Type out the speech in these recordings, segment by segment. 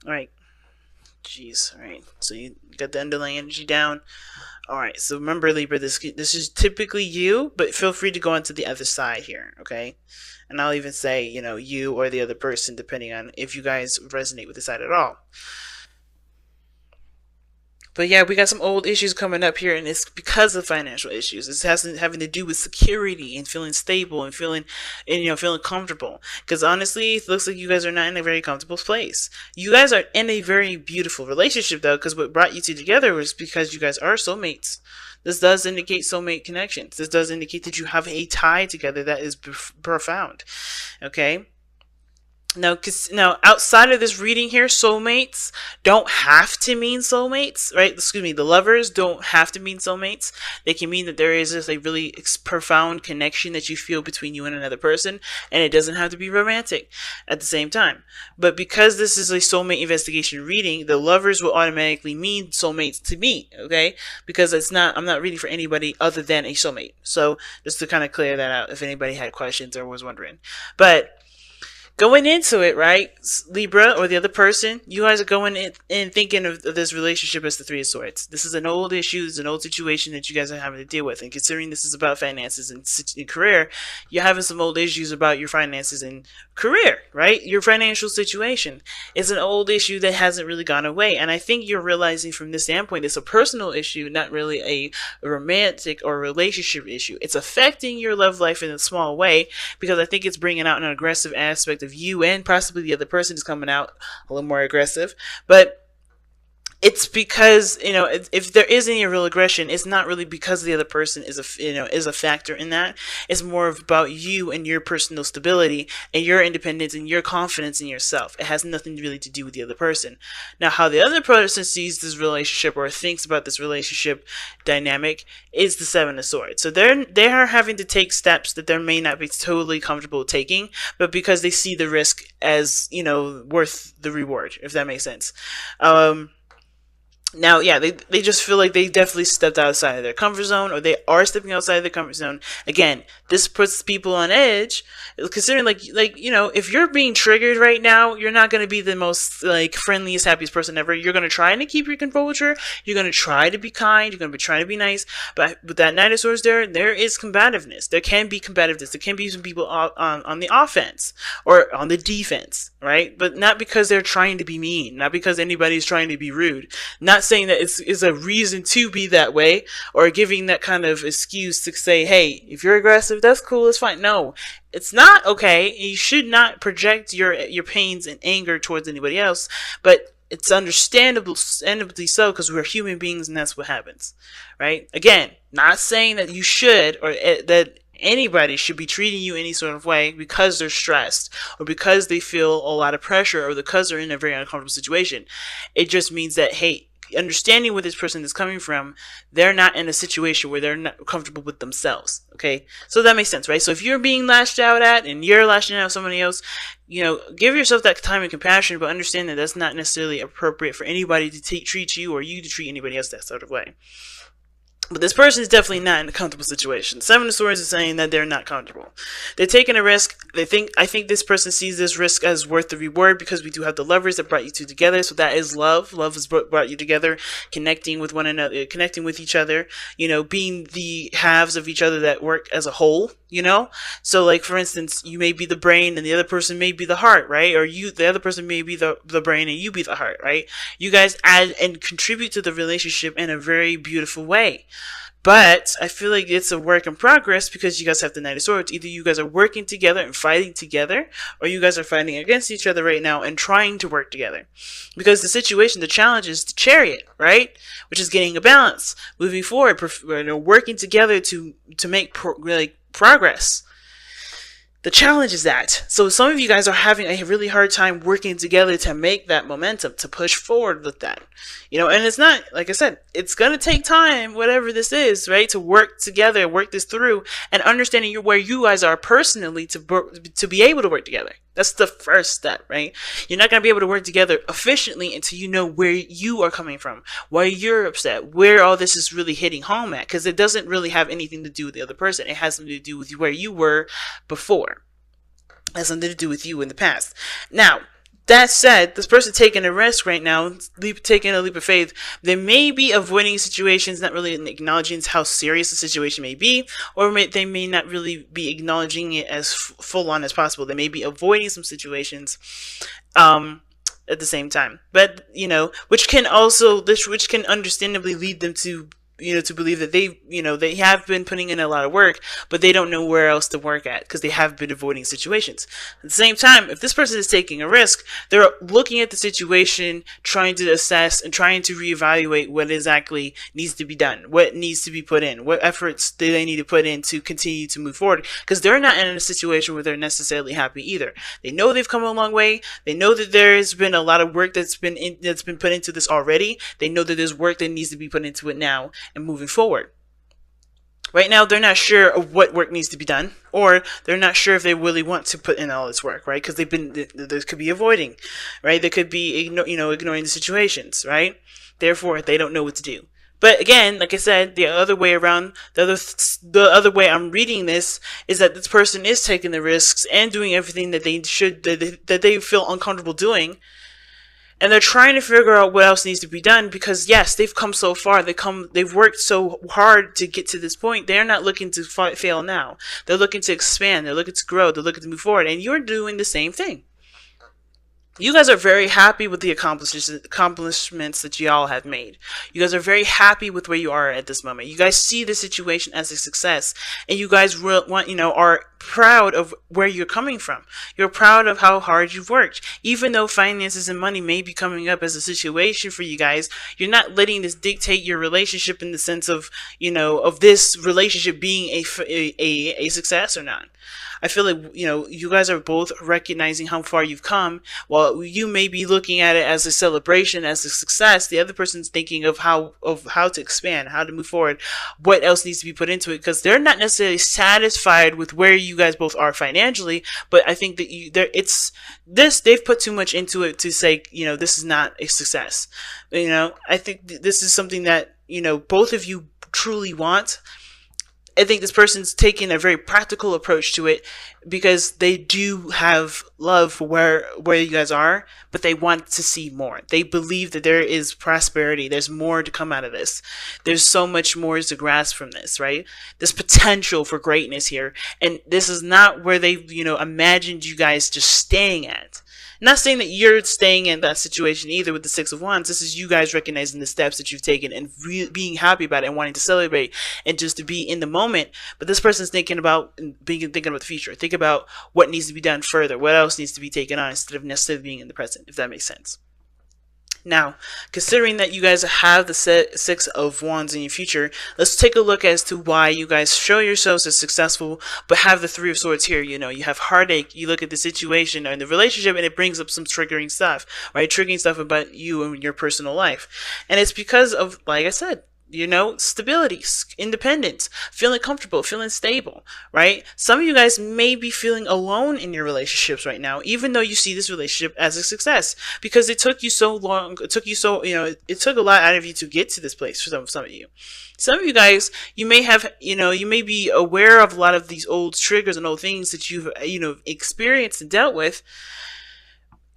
All right. Jeez. All right. So you got the underlying energy down. All right. So remember, Libra, this is typically you, but feel free to go on to the other side here. Okay. And I'll even say, you or the other person, depending on if you guys resonate with the side at all. But yeah, we got some old issues coming up here, and it's because of financial issues. This has having to do with security and feeling stable and feeling comfortable. Because honestly, it looks like you guys are not in a very comfortable place. You guys are in a very beautiful relationship though, because what brought you two together was because you guys are soulmates. This does indicate soulmate connections. This does indicate that you have a tie together that is profound. Okay. Now, outside of this reading here, soulmates don't have to mean soulmates, right? Excuse me, the lovers don't have to mean soulmates. They can mean that there is this a really profound connection that you feel between you and another person, and it doesn't have to be romantic at the same time. But because this is a soulmate investigation reading, the lovers will automatically mean soulmates to me, okay? Because I'm not reading for anybody other than a soulmate. So just to kind of clear that out if anybody had questions or was wondering. But going into it, right, Libra or the other person, you guys are going in thinking of this relationship as the Three of Swords. This is an old issue, it's an old situation that you guys are having to deal with. And considering this is about finances and career, you're having some old issues about your finances and career, right? Your financial situation is an old issue that hasn't really gone away. And I think you're realizing from this standpoint, it's a personal issue, not really a romantic or relationship issue. It's affecting your love life in a small way because I think it's bringing out an aggressive aspect of you, and possibly the other person is coming out a little more aggressive. But it's because if there is any real aggression, it's not really because the other person is a factor in that. It's more about you and your personal stability and your independence and your confidence in yourself. It has nothing really to do with the other person. Now, how the other person sees this relationship or thinks about this relationship dynamic is the Seven of Swords. So they are having to take steps that they may not be totally comfortable taking, but because they see the risk as worth the reward, if that makes sense. Now, yeah, they just feel like they definitely stepped outside of their comfort zone, or they are stepping outside of their comfort zone. Again, this puts people on edge, considering if you're being triggered right now, you're not going to be the most friendliest, happiest person ever. You're going to try to keep your composure. You're going to try to be kind. You're going to be trying to be nice. But with that Knight of Swords there is combativeness. There can be combativeness. There can be some people on the offense or on the defense, right? But not because they're trying to be mean, not because anybody's trying to be rude, not saying that it's a reason to be that way or giving that kind of excuse to say, hey, if you're aggressive, that's cool, it's fine. No, it's not okay. You should not project your pains and anger towards anybody else, but it's understandably so, because we're human beings and that's what happens, right? Again, not saying that you should or that anybody should be treating you any sort of way because they're stressed or because they feel a lot of pressure or because they're in a very uncomfortable situation. It just means that, hey, understanding where this person is coming from, they're not in a situation where they're not comfortable with themselves. Okay, so that makes sense, right? So if you're being lashed out at and you're lashing out at somebody else, give yourself that time and compassion, but understand that that's not necessarily appropriate for anybody to treat you or you to treat anybody else that sort of way. But this person is definitely not in a comfortable situation. Seven of Swords is saying that they're not comfortable. They're taking a risk. I think this person sees this risk as worth the reward because we do have the lovers that brought you two together. So that is love. Love has brought you together, connecting with one another, connecting with each other, being the halves of each other that work as a whole, So for instance, you may be the brain and the other person may be the heart, right? Or the other person may be the brain and you be the heart, right? You guys add and contribute to the relationship in a very beautiful way. But I feel like it's a work in progress because you guys have the Knight of Swords. Either you guys are working together and fighting together, or you guys are fighting against each other right now and trying to work together. Because the challenge is the Chariot, right? Which is getting a balance, moving forward, working together to make progress. The challenge is that. So some of you guys are having a really hard time working together to make that momentum, to push forward with that. And it's not, like I said, it's going to take time, whatever this is, right? To work together, work this through, and understanding where you guys are personally to be able to work together. That's the first step, right? You're not going to be able to work together efficiently until you know where you are coming from, why you're upset, where all this is really hitting home at, because it doesn't really have anything to do with the other person. It has something to do with where you were before. It has something to do with you in the past. Now, That said, this person taking a risk right now, taking a leap of faith, they may be avoiding situations, not really acknowledging how serious the situation may be, or they may not really be acknowledging it as full on as possible. They may be avoiding some situations at the same time. But, which can understandably lead them to to believe that they have been putting in a lot of work, but they don't know where else to work at because they have been avoiding situations. At the same time, if this person is taking a risk, they're looking at the situation, trying to assess and trying to reevaluate what exactly needs to be done, what needs to be put in, what efforts do they need to put in to continue to move forward, because they're not in a situation where they're necessarily happy either. They know they've come a long way. They know that there's been a lot of work that's been put into this already. They know that there's work that needs to be put into it now and moving forward. Right now, they're not sure of what work needs to be done, or they're not sure if they really want to put in all this work, right? Because they could be avoiding, right? They could be, ignoring the situations, right? Therefore, they don't know what to do. But again, like I said, the other way around, the other way I'm reading this is that this person is taking the risks and doing everything that they should, that they feel uncomfortable doing. And they're trying to figure out what else needs to be done because, yes, they've come so far. They've worked so hard to get to this point. They're not looking to fail now. They're looking to expand. They're looking to grow. They're looking to move forward. And you're doing the same thing. You guys are very happy with the accomplishments that y'all have made. You guys are very happy with where you are at this moment. You guys see the situation as a success, and you guys are proud of where you're coming from. You're proud of how hard you've worked. Even though finances and money may be coming up as a situation for you guys, you're not letting this dictate your relationship in the sense of, of this relationship being a success or not. I feel like, you guys are both recognizing how far you've come. While you may be looking at it as a celebration, as a success, the other person's thinking of how to expand, how to move forward, what else needs to be put into it, because they're not necessarily satisfied with where you guys both are financially, but I think that they've put too much into it to say, this is not a success. I think this is something that, both of you truly want. I think this person's taking a very practical approach to it because they do have love for where you guys are, but they want to see more. They believe that there is prosperity. There's more to come out of this. There's so much more to grasp from this, right? There's potential for greatness here. And this is not where they, imagined you guys just staying at. I'm not saying that you're staying in that situation either with the Six of Wands. This is you guys recognizing the steps that you've taken and being happy about it and wanting to celebrate and just to be in the moment. But this person's thinking about the future. Think about what needs to be done further. What else needs to be taken on instead of necessarily being in the present, if that makes sense. Now, considering that you guys have the Six of Wands in your future, let's take a look as to why you guys show yourselves as successful, but have the Three of Swords here. You have heartache, you look at the situation and the relationship, and it brings up some triggering stuff, right? Triggering stuff about you and your personal life. And it's because of, like I said, stability, independence, feeling comfortable, feeling stable, right? Some of you guys may be feeling alone in your relationships right now, even though you see this relationship as a success, because it took you so long, it took a lot out of you to get to this place for some of you. Some of you guys, you may have, you may be aware of a lot of these old triggers and old things that you've, experienced and dealt with,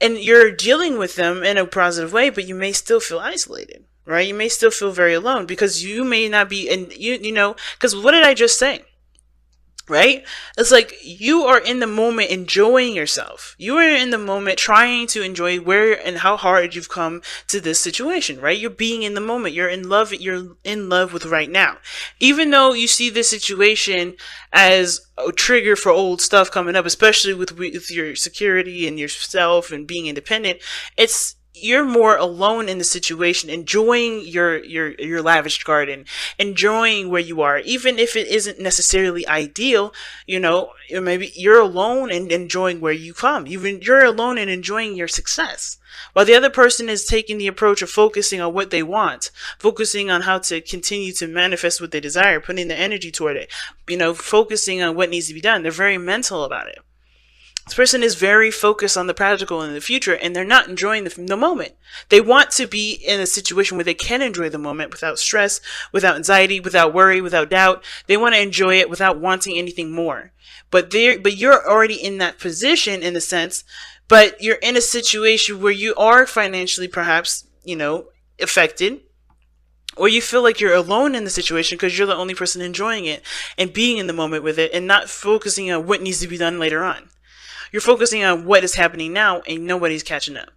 and you're dealing with them in a positive way, but you may still feel isolated. Right? You may still feel very alone because you may not be, and because what did I just say? Right? It's like you are in the moment enjoying yourself. You are in the moment trying to enjoy where and how hard you've come to this situation, right? You're being in the moment. You're in love with right now. Even though you see this situation as a trigger for old stuff coming up, especially with your security and yourself and being independent, you're more alone in the situation, enjoying your lavish garden, enjoying where you are, even if it isn't necessarily ideal. Maybe you're alone and enjoying where you come. You're alone and enjoying your success, while the other person is taking the approach of focusing on what they want, focusing on how to continue to manifest what they desire, putting the energy toward it, focusing on what needs to be done. They're very mental about it. This person is very focused on the practical and the future, and they're not enjoying the moment. They want to be in a situation where they can enjoy the moment without stress, without anxiety, without worry, without doubt. They want to enjoy it without wanting anything more. But you're already in that position in a sense, but you're in a situation where you are financially perhaps, affected, or you feel like you're alone in the situation because you're the only person enjoying it and being in the moment with it and not focusing on what needs to be done later on. You're focusing on what is happening now and nobody's catching up.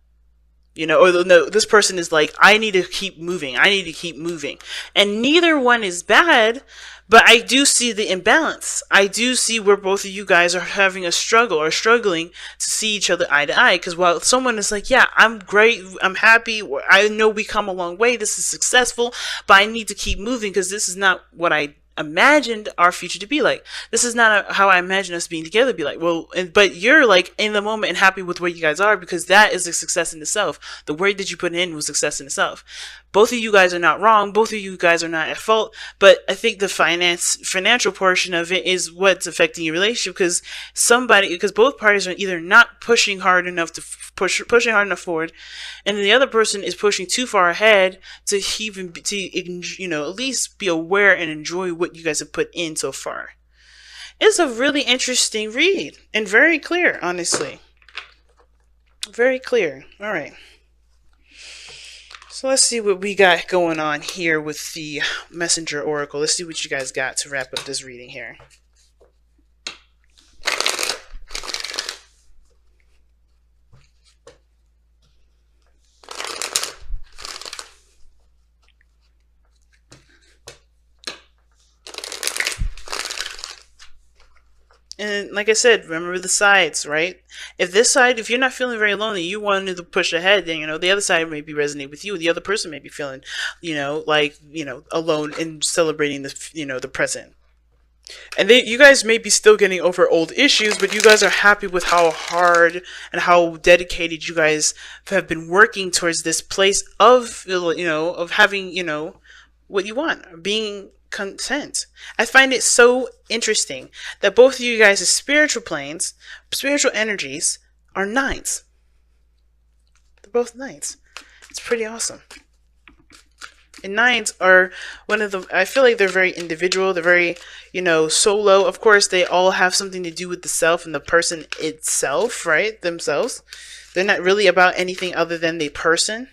Or no, this person is like, I need to keep moving. I need to keep moving. And neither one is bad, but I do see the imbalance. I do see where both of you guys are having a struggle or struggling to see each other eye to eye. Because while someone is like, yeah, I'm great, I'm happy, I know we come a long way, this is successful, but I need to keep moving because this is not what I imagined our future to be like. This is not how I imagine us being together to be like. Well, but you're like in the moment and happy with where you guys are because that is a success in itself. The work that you put in was success in itself. Both of you guys are not wrong. Both of you guys are not at fault. But I think the financial portion of it is what's affecting your relationship because both parties are either not pushing hard enough to pushing hard enough forward, and the other person is pushing too far ahead to even at least be aware and enjoy what you guys have put in so far. It's a really interesting read and very clear, honestly. Very clear. All right. So let's see what we got going on here with the Messenger Oracle. Let's see what you guys got to wrap up this reading here. And like I said, remember the sides, right? If you're not feeling very lonely, you wanted to push ahead, then, the other side may be resonating with you. The other person may be feeling, alone and celebrating the present. And you guys may be still getting over old issues, but you guys are happy with how hard and how dedicated you guys have been working towards this place of having, what you want, being content. I find it so interesting that both of you guys' spiritual planes, spiritual energies, are nines. They're both nines. It's pretty awesome. And nines are I feel like they're very individual. They're very, solo. Of course, they all have something to do with the self and the person itself, right? Themselves. They're not really about anything other than the person.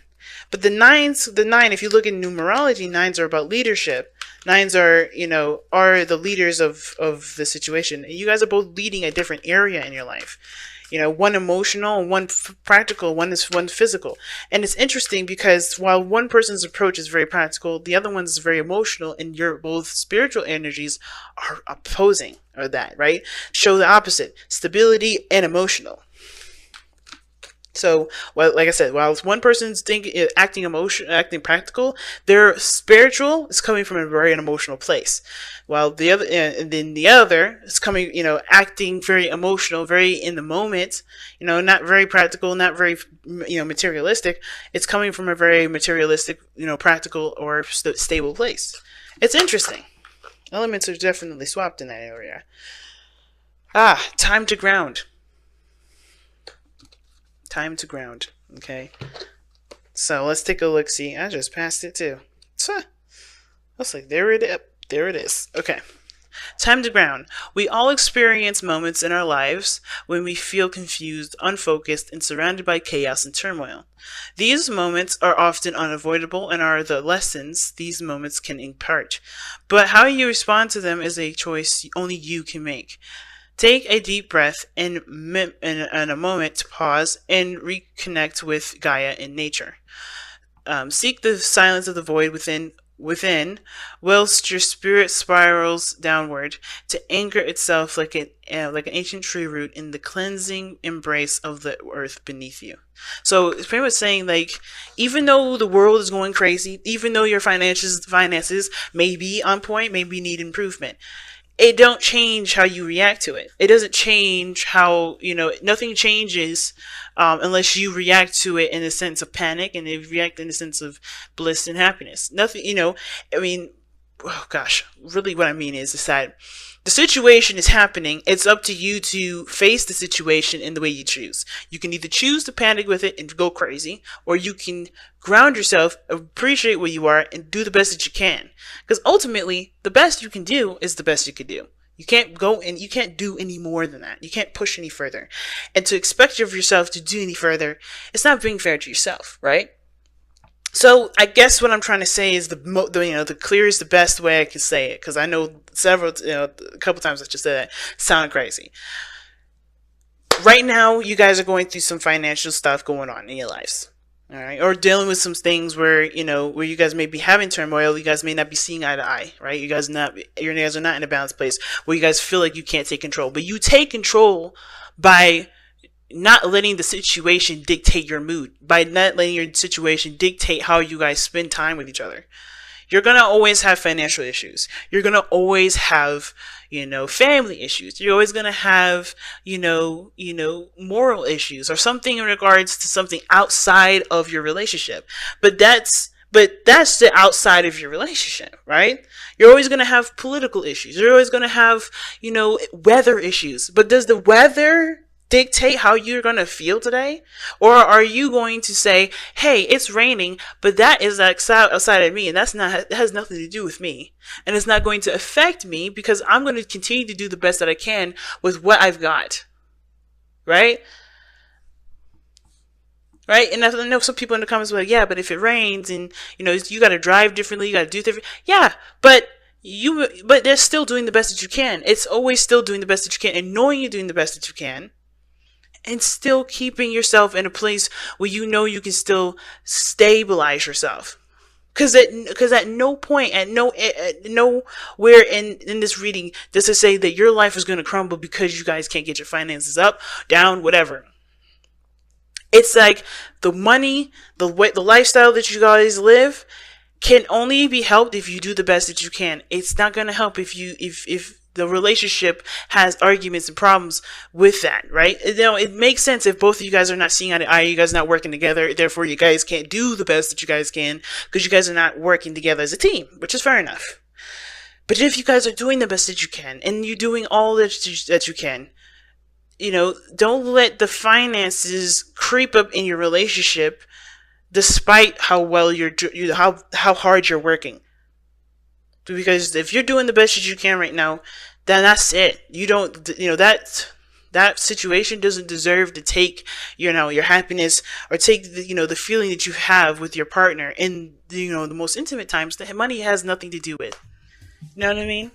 But the nine, if you look in numerology, nines are about leadership. Nines are the leaders of the situation. And you guys are both leading a different area in your life. One emotional, one practical, one physical. And it's interesting because while one person's approach is very practical, the other one's very emotional, and your both spiritual energies are opposing or that, right? Show the opposite, stability and emotional. So, like I said, while one person's acting practical, their spiritual is coming from a very emotional place. While the other, and then the other is coming, acting very emotional, very in the moment, not very practical, not very, materialistic. It's coming from a very materialistic, practical or stable place. It's interesting. Elements are definitely swapped in that area. Time to ground. Time to ground. Okay. So let's take a look. See, I just passed it too. I was like, there it is. There it is. Okay. Time to ground. We all experience moments in our lives when we feel confused, unfocused, and surrounded by chaos and turmoil. These moments are often unavoidable and are the lessons these moments can impart. But how you respond to them is a choice only you can make. Take a deep breath and a moment to pause and reconnect with Gaia and nature. Seek the silence of the void within, whilst your spirit spirals downward to anchor itself like an ancient tree root in the cleansing embrace of the earth beneath you. So it's pretty much saying, like, even though the world is going crazy, even though your finances may be on point, maybe need improvement, it don't change how you react to it. It doesn't change how, nothing changes unless you react to it in a sense of panic and you react in a sense of bliss and happiness. Nothing, really what I mean is that the situation is happening. It's up to you to face the situation in the way you choose. You can either choose to panic with it and go crazy, or you can ground yourself, appreciate where you are, and do the best that you can. Because ultimately, the best you can do is the best you can do. You can't go and you can't do any more than that. You can't push any further. And to expect of yourself to do any further, it's not being fair to yourself, right? So I guess what I'm trying to say is the clearest, the best way I can say it, because I know a couple times I just said that sounded crazy. Right now, you guys are going through some financial stuff going on in your lives. All right, or dealing with some things where where you guys may be having turmoil. You guys may not be seeing eye to eye, right? You guys are not in a balanced place where you guys feel like you can't take control, but you take control by not letting the situation dictate your mood, by not letting your situation dictate how you guys spend time with each other. You're gonna always have financial issues. You're gonna always have, family issues. You're always gonna have, moral issues or something in regards to something outside of your relationship. But that's the outside of your relationship, right? You're always going to have political issues. You're always going to have, weather issues. But does the weather dictate how you're going to feel today? Or are you going to say, hey, it's raining, but that is outside of me, and that has nothing to do with me. And it's not going to affect me because I'm going to continue to do the best that I can with what I've got. Right? Right? And I know some people in the comments were like, yeah, but if it rains and, you got to drive differently, you got to do different. Yeah, but they're still doing the best that you can. It's always still doing the best that you can, and knowing you're doing the best that you can, and still keeping yourself in a place where you can still stabilize yourself. Because at no point, nowhere in this reading does it say that your life is going to crumble because you guys can't get your finances up, down, whatever. It's like the money, the lifestyle that you guys live can only be helped if you do the best that you can. It's not going to help if the relationship has arguments and problems with that, right? It makes sense if both of you guys are not seeing eye to eye, you guys are not working together, therefore you guys can't do the best that you guys can because you guys are not working together as a team, which is fair enough. But if you guys are doing the best that you can and you're doing all that you can, don't let the finances creep up in your relationship despite how well how hard you're working. Because if you're doing the best that you can right now, then that's it. You don't, that situation doesn't deserve to take, your happiness or take the feeling that you have with your partner in the most intimate times that money has nothing to do with. You know what I mean?